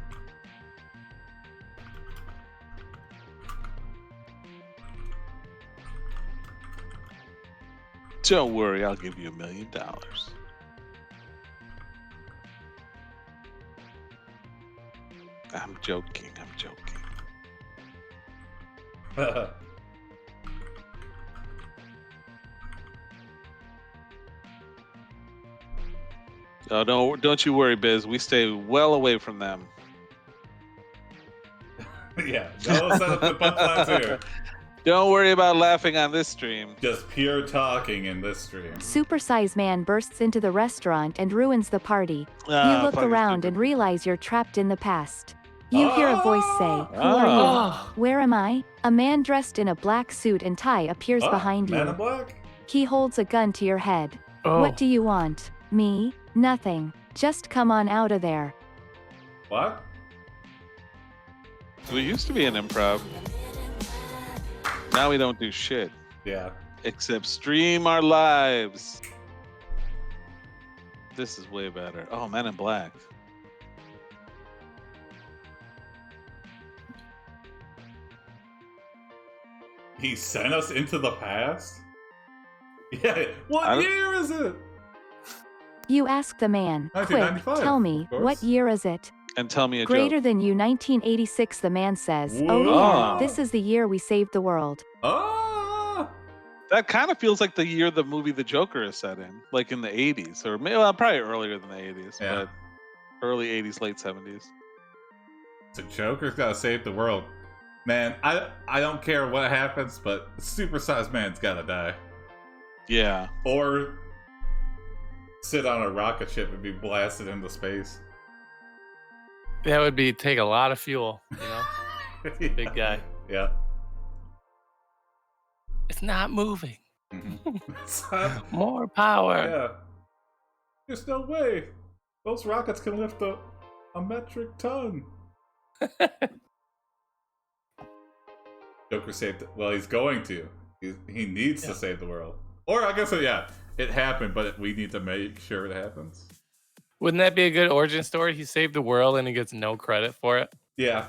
Don't worry, I'll give you $1 million. I'm joking. I'm joking. Oh, no, don't you worry, Biz. We stay well away from them. Yeah, no setup the punchlines here. Don't worry about laughing on this stream. Just pure talking in this stream. Supersize Man bursts into the restaurant and ruins the party. You Ah, look fucking around stupid. and realize you're trapped in the past. You hear a voice say, "Who are you? Oh, Where am I?" A man dressed in a black suit and tie appears Oh, behind Man in you. Black? He holds a gun to your head. oh. What do you want? Me? Nothing. Just come on out of there. What? We used to be an improv. Now we don't do shit Yeah. except stream our lives. This is way better. Oh, Men in Black. He sent us into the past? Yeah. What I don't- year is it? You ask the man, "Quick, 1995, tell me, of course. what year is it?" And tell me a "Greater joke. than you, 1986, the man says. "Oh Whoa. yeah, this is the year we saved the world." Ah! That kind of feels like the year the movie The Joker is set in, like in the 80s, or maybe, well, probably earlier than the 80s, Yeah. but early 80s, late 70s. The Joker's gotta save the world. Man, I don't care what happens, but Supersized Man's gotta die. Yeah. Or sit on a rocket ship and be blasted into space. That would be take a lot of fuel, you know? Big guy. Yeah. It's not moving. Mhm. More power. Yeah. There's no way. Those rockets can lift a metric ton. Joker saved. Well, he's going to. He needs to save the world. Or I guess, yeah, it happened, but we need to make sure it happens. Wouldn't that be a good origin story? He saved the world and he gets no credit for it. Yeah.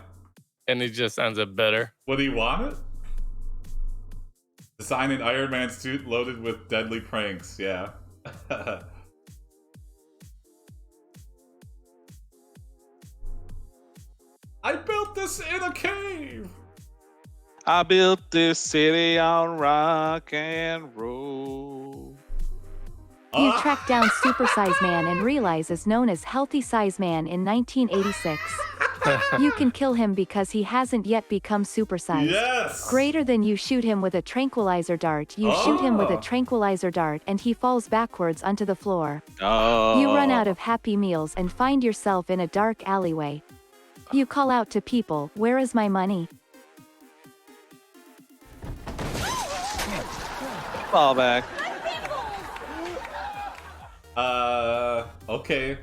And he just ends up bitter. Would he want it? Design an Iron Man suit loaded with deadly pranks. Yeah. I built this in a cave. I built this city on rock and roll. You Ah! track down Supersize Man and realize is known as Healthy Size Man in 1986. You can kill him because he hasn't yet become supersized. Yes. Greater than you shoot him with a tranquilizer dart. You shoot him with a Oh. tranquilizer dart and he falls backwards onto the floor. Oh. You run out of Happy Meals and find yourself in a dark alleyway. You call out to people, "Where is my money?" Fall back. Okay.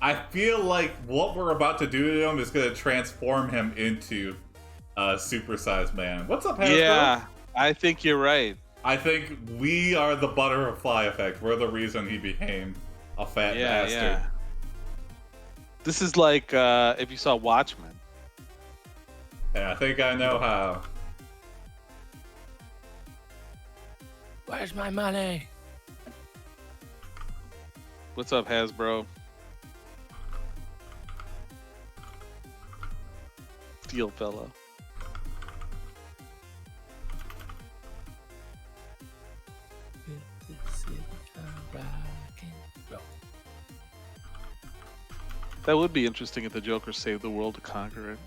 I feel like what we're about to do to him is going to transform him into a supersized man. What's up, Hasbro? Yeah, I think you're right. I think we are the butterfly effect. We're the reason he became a fat bastard. Yeah. This is like if you saw Watchmen. Yeah, I think I know how. Where's my money? What's up, Hasbro? Steel fellow. That would be interesting if the Joker saved the world to conquer it.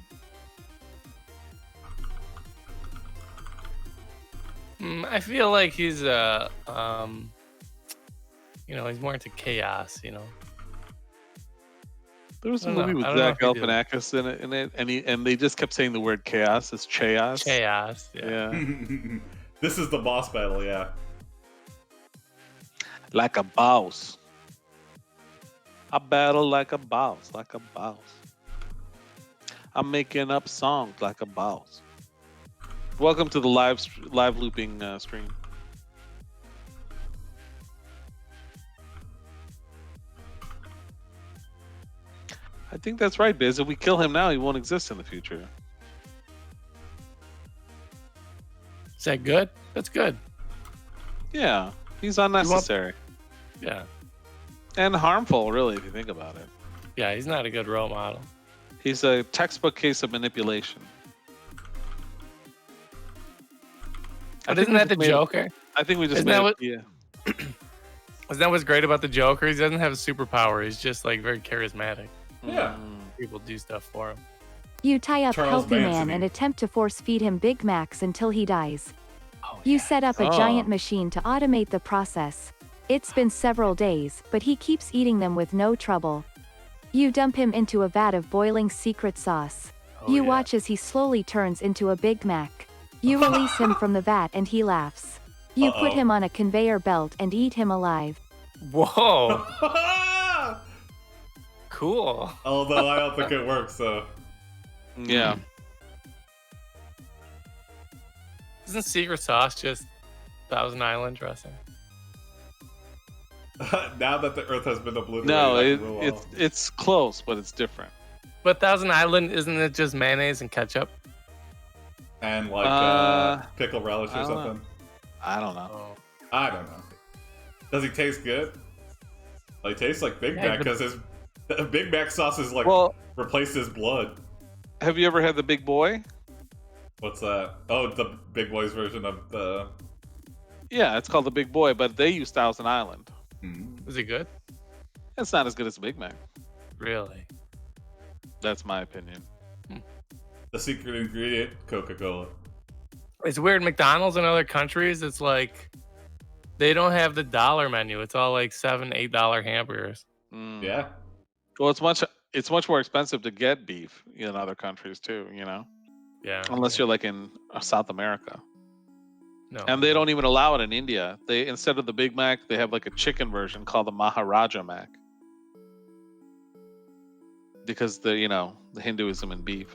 I feel like he's he's more into chaos, There was a I don't movie know. with I don't know Zach if he did. Galifianakis in it, and they just kept saying the word chaos. It's chaos. Chaos. Yeah. Yeah. This is the boss battle, yeah. Like a boss. I battle like a boss, like a boss. I'm making up songs like a boss. Welcome to the live looping stream. I think that's right, Biz. If we kill him now, he won't exist in the future. Is that good? That's good. Yeah, he's unnecessary Yeah. and harmful, really, if you think about it. Yeah, he's not a good role model. He's a textbook case of manipulation. But isn't that the Joker? I think we just Isn't made that it, what- yeah. Isn't that what's great about the Joker? He doesn't have a superpower. He's just like very charismatic. Yeah. People do stuff for him. You tie up Charles Healthy Manson. Man and attempt to force feed him Big Macs until he dies. Oh, You set up a Oh. giant machine to automate the process. It's been several days, but he keeps eating them with no trouble. You dump him into a vat of boiling secret sauce. Oh, You yeah. watch as he slowly turns into a Big Mac. You release him from the vat and he laughs. You put Uh-oh. him on a conveyor belt and eat him alive. Whoa. Cool. Although I don't think it works, so. Yeah. Isn't secret sauce just Thousand Island dressing? Now that the Earth has been obliterated, No, I can rule it's close, but it's different. But Thousand Island, isn't it just mayonnaise and ketchup? and like pickle relish I or don't know. something. I don't know. Oh. I don't know. Does he taste good? Well, he tastes like Big Yeah, Mac but- because his Big Mac sauce is like Well, replaced his blood. have you ever had the Big Boy? What's that? Oh, the Big Boy's version of the. Yeah, it's called the Big Boy, but they use Thousand Island. Is it good? It's not as good as the Big Mac. Really? That's my opinion. The secret ingredient, Coca-Cola. It's weird. McDonald's in other countries, it's like they don't have the dollar menu. It's all like $7, $8 hamburgers. Mm. Yeah. Well, it's much more expensive to get beef in other countries too. You know, Yeah. unless you're like in South America, No. and they don't even allow it in India. They instead of the Big Mac, they have like a chicken version called the Maharaja Mac because the Hinduism and beef.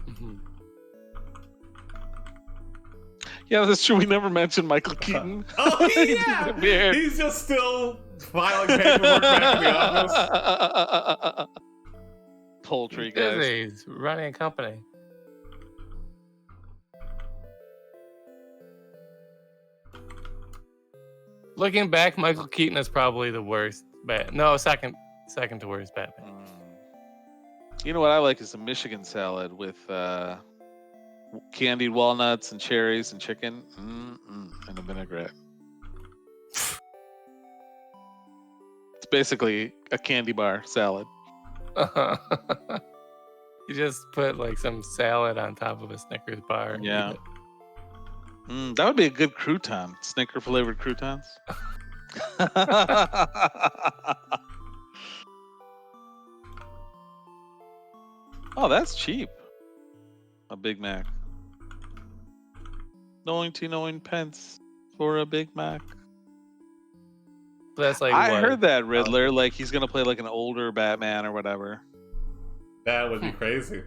Mhm. Yeah, that's true. We never mentioned Michael Keaton. Oh He's yeah. weird. He's just still filing paperwork back in the office. Poultry guys. He's running a company. Looking back, Michael Keaton is probably the worst. No, second to worst Batman. You know what I like is a Michigan salad with candied walnuts and cherries and chicken and a vinaigrette. It's basically a candy bar salad. You just put like some salad on top of a Snickers bar. And Yeah. eat it. That would be a good crouton. Snicker flavored croutons. Oh, that's cheap. A Big Mac. 99 pence for a Big Mac. But that's like I what? heard that Riddler, like he's gonna play like an older Batman or whatever. That would be crazy.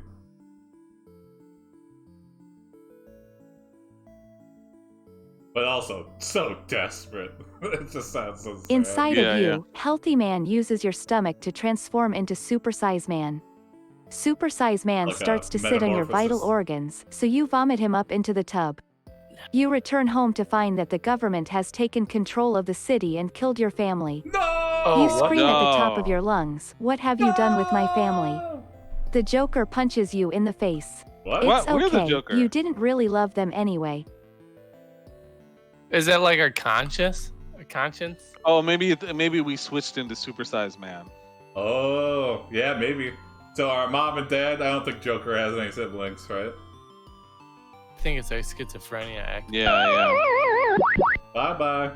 But also so desperate. It just sounds so sad. Inside Yeah, of you, yeah. Healthy Man uses your stomach to transform into Supersize Man. Supersize Man Like a starts to sit on your vital metamorphosis. organs, so you vomit him up into the tub. You return home to find that the government has taken control of the city and killed your family. No! Oh, You what? scream at the top of No. your lungs, "What have you done with my family?" The Joker punches you in the face. What? It's What? We're the okay, Joker. you didn't really love them anyway. Is that like our conscience? Our conscience? Oh, maybe we switched into Supersize Man. Oh, yeah, maybe. So our mom and dad, I don't think Joker has any siblings, right? I think it's our schizophrenia act. Yeah. Bye-bye.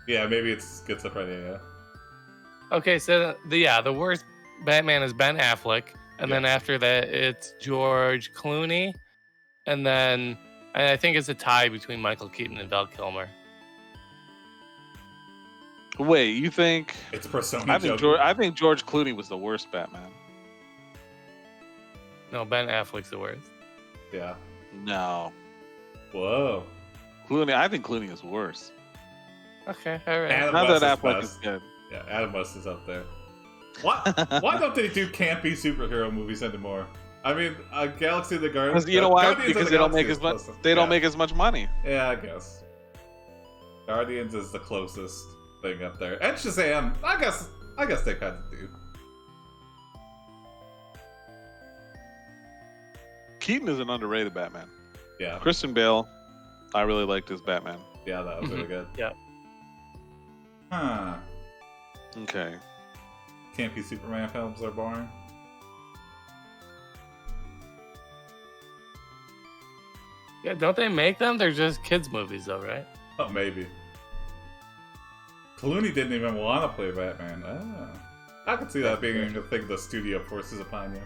Yeah, maybe it's schizophrenia, yeah. Okay, so the worst Batman is Ben Affleck, and then after that it's George Clooney, and then I think it's a tie between Michael Keaton and Val Kilmer. Wait, you think? It's Persona I think George Clooney was the worst Batman. No, Ben Affleck's the worst. Yeah. No, Whoa. Clooney. I think Clooney is worse. Okay, all right. Adam Not West that is Affleck best. is good. Yeah, Adam West is up there. Why don't they do campy superhero movies anymore? I mean, Galaxy of the Guardians. Because you know why? Guardians of Because the they don't Galaxy make is as much. closest. They don't Yeah. make as much money. Yeah, I guess. Guardians is the closest thing up there, and Shazam. I guess they kind of do. Keaton is an underrated Batman. Yeah, Christian Bale, I really liked his Batman. yeah, that was really good. Yeah. Huh. Okay. Campy Superman films are boring. Yeah, don't they make them? They're just kids' movies, though, right? Oh, maybe. Clooney didn't even want to play Batman. I could see that being a thing the studio forces upon you.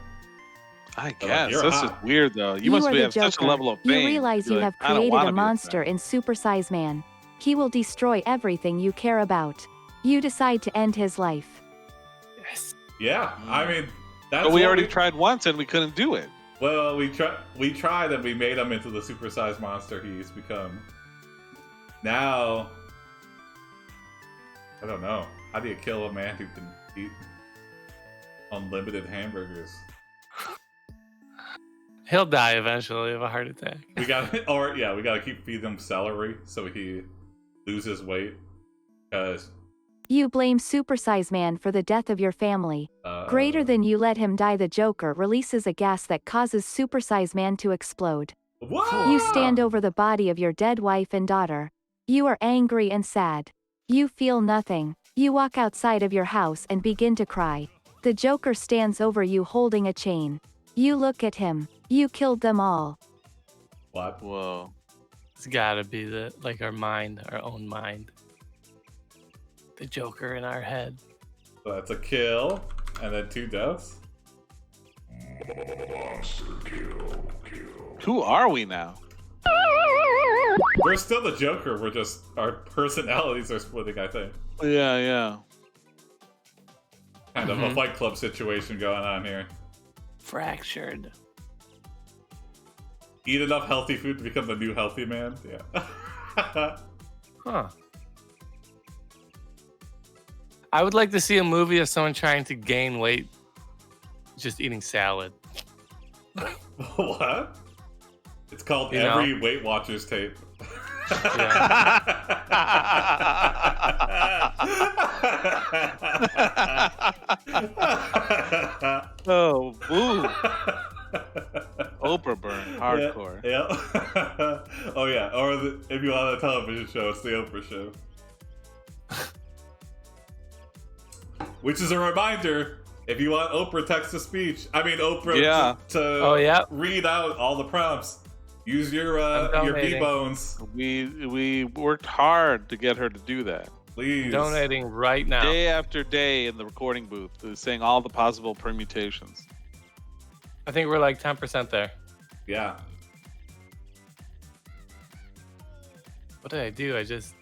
I like, guess you're that's hot. just weird, though. You You must are be the have such a Joker. level of You fame. realize You're you like, have I don't created wanna a be monster in Supersize Man. He will destroy everything you care about. You decide to end his life. Yes. Yeah, I mean, that's But we what already tried once and we couldn't do it. Well, we tried and we made him into the supersized monster he's become. Now, I don't know. How do you kill a man who can eat unlimited hamburgers? He'll die eventually of a heart attack. We got we gotta keep feeding him celery so he loses weight. Because You blame Supersize Man for the death of your family. Greater than you let him die, the Joker releases a gas that causes Supersize Man to explode. What? You stand over the body of your dead wife and daughter. You are angry and sad. You feel nothing. You walk outside of your house and begin to cry. The Joker stands over you holding a chain. You look at him. You killed them all. What? Whoa. It's gotta be our mind, our own mind. The Joker in our head. So that's a kill, and then 2 deaths. Who are we now? We're still the Joker. We're just our personalities are splitting. I think Yeah. kind of a Fight Club situation going on here. Fractured. Eat enough healthy food to become the new healthy man. Yeah. Huh. I would like to see a movie of someone trying to gain weight just eating salad. What? It's called You know. Every Weight Watchers Tape. Oh, boo. Oprah burn, hardcore. Yeah. Oh yeah. Or if you want a television show, it's the Oprah Show. Which is a reminder: If you want Oprah text-to-speech, I mean Oprah Yeah. to read out all the prompts, use your donating. B-bones, We worked hard to get her to do that. please. Donating right now. Day after day in the recording booth, saying all the possible permutations. I think we're like 10% there. Yeah. What did I do? I just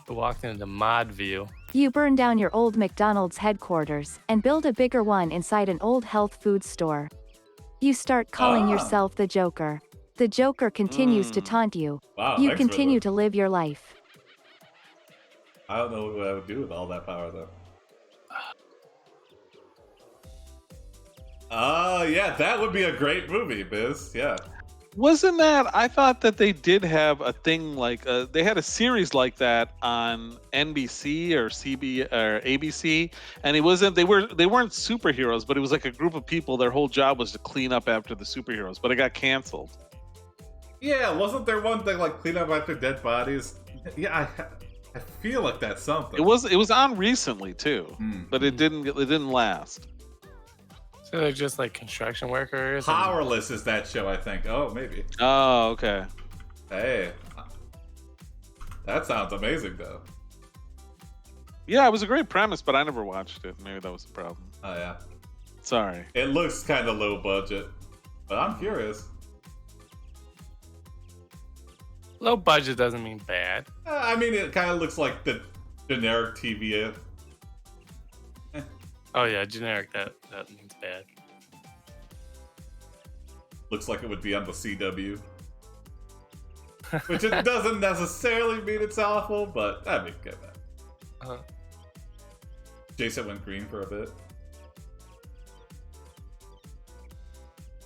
walked into mod view. You burn down your old McDonald's headquarters and build a bigger one inside an old health food store. You start calling yourself the Joker. The Joker continues to taunt you. Wow. You thanks, continue Riddler. to live your life. I don't know what I would do with all that power though. Yeah, that would be a great movie, Biz. Yeah. Wasn't that? I thought that they did have a thing like they had a series like that on NBC or ABC, and it wasn't. They weren't superheroes, but it was like a group of people. Their whole job was to clean up after the superheroes, but it got canceled. Yeah, wasn't there one thing like clean up after dead bodies? Yeah, I feel like that's something. It was on recently too, Hmm. but it didn't last. So they're just like construction workers. and- Powerless is that show, I think. Oh, maybe. Oh, okay. Hey. That sounds amazing, though. Yeah, it was a great premise, but I never watched it. Maybe that was the problem. Oh, yeah. Sorry. It looks kind of low budget, but I'm curious. Low budget doesn't mean bad. I mean, it kind of looks like the generic TV. Oh yeah, generic. That means bad. Looks like it would be on the CW. Which it doesn't necessarily mean it's awful, but I mean, get that. Uh-huh. Jason went green for a bit.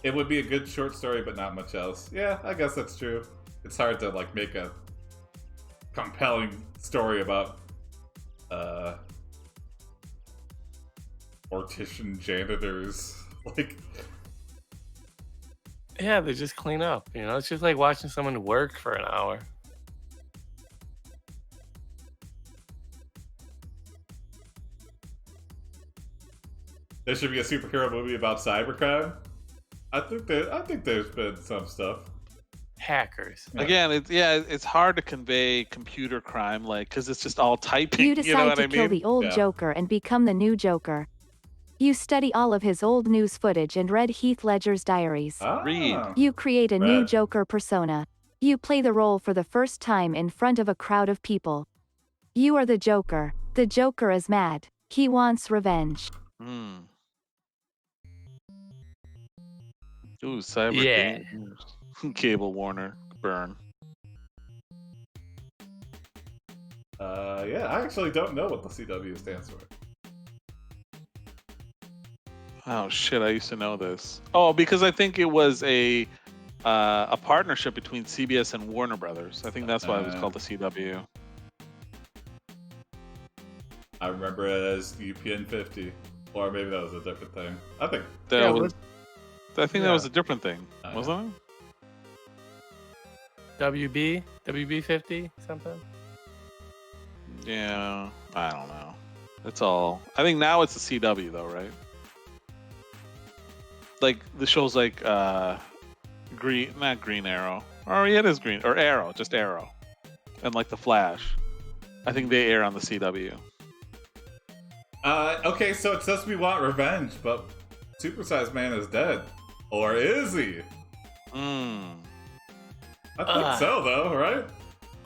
It would be a good short story, but not much else. Yeah, I guess that's true. It's hard to like make a compelling story about mortician janitors. Like, Yeah, they just clean up. You know, it's just like watching someone work for an hour. there should be a superhero movie about cybercrime. I think there's been some stuff. Hackers. Yeah. Again, it's hard to convey computer crime, like, because it's just all typing. You decide know what to I kill mean? the old Yeah. Joker and become the new Joker. You study all of his old news footage and read Heath Ledger's diaries. Read. You create a new Right. Joker persona. You play the role for the first time in front of a crowd of people. You are the Joker. The Joker is mad. He wants revenge. Hmm. Ooh, cyber. Yeah. Cable Warner burn. Yeah, I actually don't know what the CW stands for. Oh shit! I used to know this. Oh, because I think it was a partnership between CBS and Warner Brothers. I think that's why it was called the CW. I remember it as UPN 50, or maybe that was a different thing. I think That Yeah, was. I think that yeah. was a different thing, Oh, yeah. wasn't it? WB 50 something. Yeah, I don't know. It's all. I think now it's the CW though, right? Like the shows like not Green Arrow. Oh yeah, it is Green or Arrow, just Arrow, and like the Flash. I think they air on the CW. Okay, so it says we want revenge, but Supersized Man is dead. Or is he? Hmm. I think so, though, right?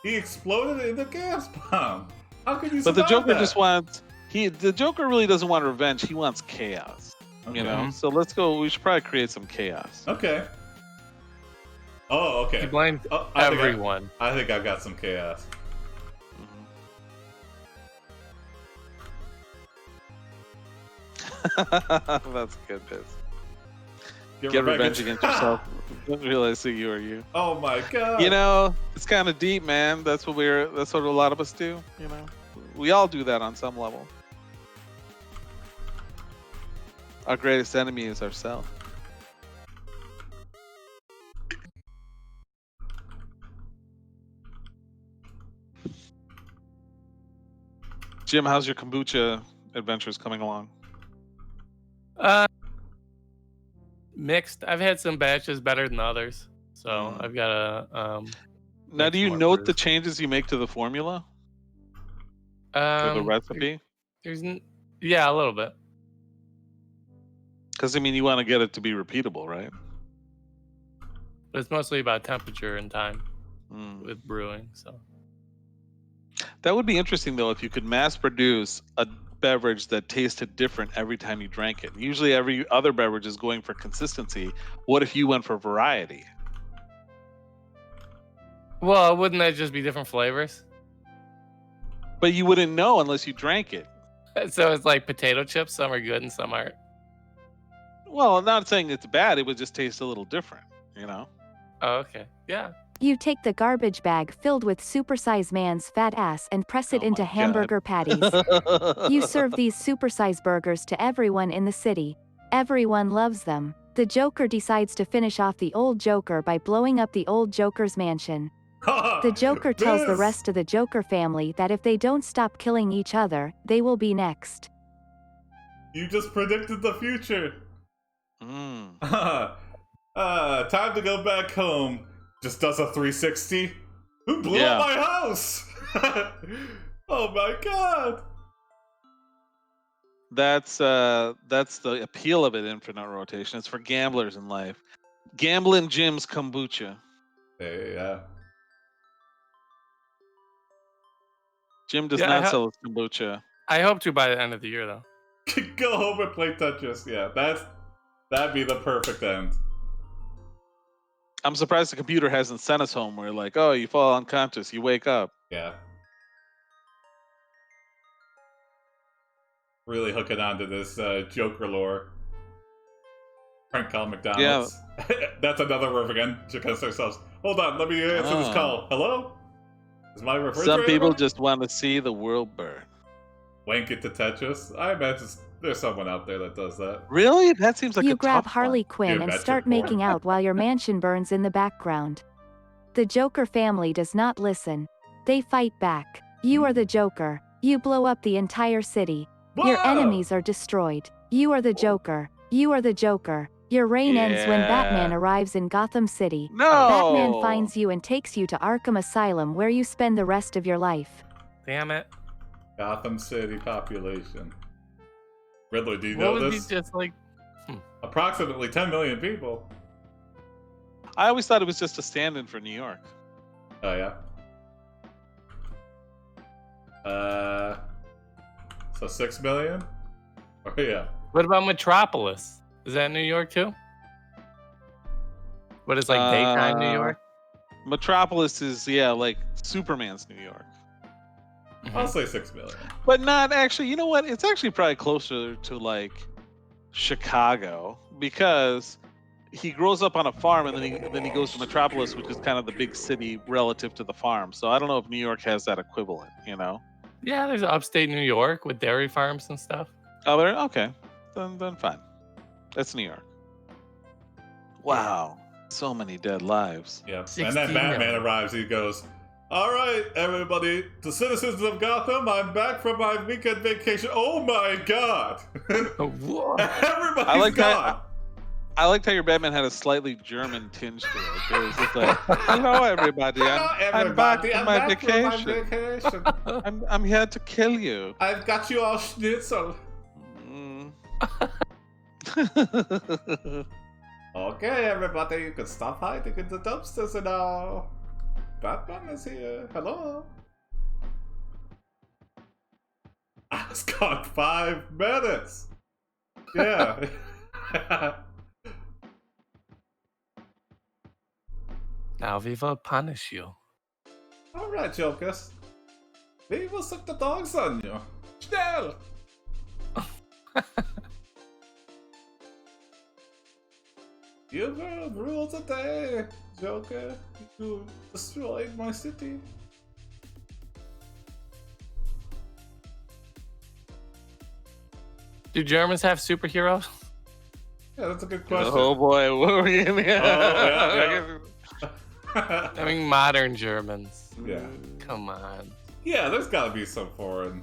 He exploded in the gas bomb. How could you But the survive Joker that? just wants. The Joker really doesn't want revenge. He wants chaos. Okay. You know. So let's go. We should probably create some chaos. Okay. Oh, okay. He blamed Oh, everyone. I think I've got some chaos. That's good, Biz. Get revenge against yourself. Don't realize who you are. You. Oh my god. You know, it's kind of deep, man. That's what a lot of us do. You know, we all do that on some level. Our greatest enemy is ourselves. Jim, how's your kombucha adventures coming along? Mixed. I've had some batches better than others, so I've got a. Now, make do some you more note the brews. changes you make to the formula or the recipe? Yeah, a little bit. Because I mean, you want to get it to be repeatable, right? But it's mostly about temperature and time Mm. with brewing. So That would be interesting, though, if you could mass produce a beverage that tasted different every time you drank it. Usually, every other beverage is going for consistency. What if you went for variety? well, wouldn't that just be different flavors? But you wouldn't know unless you drank it. So it's like potato chips. Some are good and some aren't. Well, I'm not saying it's bad. It would just taste a little different, you know? Oh, okay. Yeah. You take the garbage bag filled with supersize man's fat ass and press it Oh into my God. hamburger patties. You serve these supersize burgers to everyone in the city. Everyone loves them. The Joker decides to finish off the old Joker by blowing up the old Joker's mansion. The Joker tells the This- rest of the Joker family that if they don't stop killing each other, they will be next. You just predicted the future. Mm. Time to go back home. Just does a 360. Who blew Yeah. up my house? Oh my god. That's the appeal of it, infinite rotation. It's for gamblers in life. Gambling Jim's kombucha. Hey, yeah. Jim does Yeah, not sell his kombucha. I hope to by the end of the year, though. Go home and play Tetris. Yeah, that'd be the perfect end. I'm surprised the computer hasn't sent us home where like, oh, you fall unconscious, you wake up. Yeah. Really hooking onto this Joker lore. Prank call McDonald's. That's another word again. Just ourselves. Hold on, let me answer this Oh. call. Hello? Is my refrigerator? Some people running? just want to see the world burn. Wank it to Tetris. I imagine there's someone out there that does that. Really? That seems like You a grab tough Harley one. Quinn Dude, and that's start your porn. making out while your mansion burns in the background. The Joker family does not listen. They fight back. You are the Joker. You blow up the entire city. Your Whoa! enemies are destroyed. You are the Joker. You are the Joker. Your reign ends when Yeah. Batman arrives in Gotham City. No. Batman finds you and takes you to Arkham Asylum where you spend the rest of your life. Damn it. Gotham City population. Riddler, do you What know would be this? just like? Approximately 10 million people. I always thought it was just a stand-in for New York. Oh, yeah. So 6 million? Oh, yeah. What about Metropolis? Is that New York too? What is like daytime New York? Metropolis is like Superman's New York. I'll say 6 million. But not actually, you know what? It's actually probably closer to like Chicago because he grows up on a farm and then he goes to Metropolis, which is kind of the big city relative to the farm. So I don't know if New York has that equivalent, you know? Yeah, there's upstate New York with dairy farms and stuff. Oh, there? Okay. Then fine. That's New York. Wow. So many dead lives. Yep. And 16 then Batman million. arrives. He goes, "All right, everybody, the citizens of Gotham, I'm back from my weekend vacation. Oh my god! Whoa. Everybody's I like gone." that. I liked how your Batman had a slightly German tinge to it. It was just like, hello, everybody. Hello, I'm back everybody. from I'm my back from my vacation. vacation. I'm here to kill you. I've got you all schnitzel. Mm. Okay, everybody, you can stop hiding in the dumpsters now. Batman is here. Hello. I was gone 5 minutes. Yeah. Now we will punish you. All right, Jokers. We will suck the dogs on you. Schnell. You will rule the day, Joker. You destroyed my city. Do Germans have superheroes? Yeah, that's a good question. Oh boy, what were you in the I mean, modern Germans. Yeah. Come on. Yeah, there's gotta be some foreign.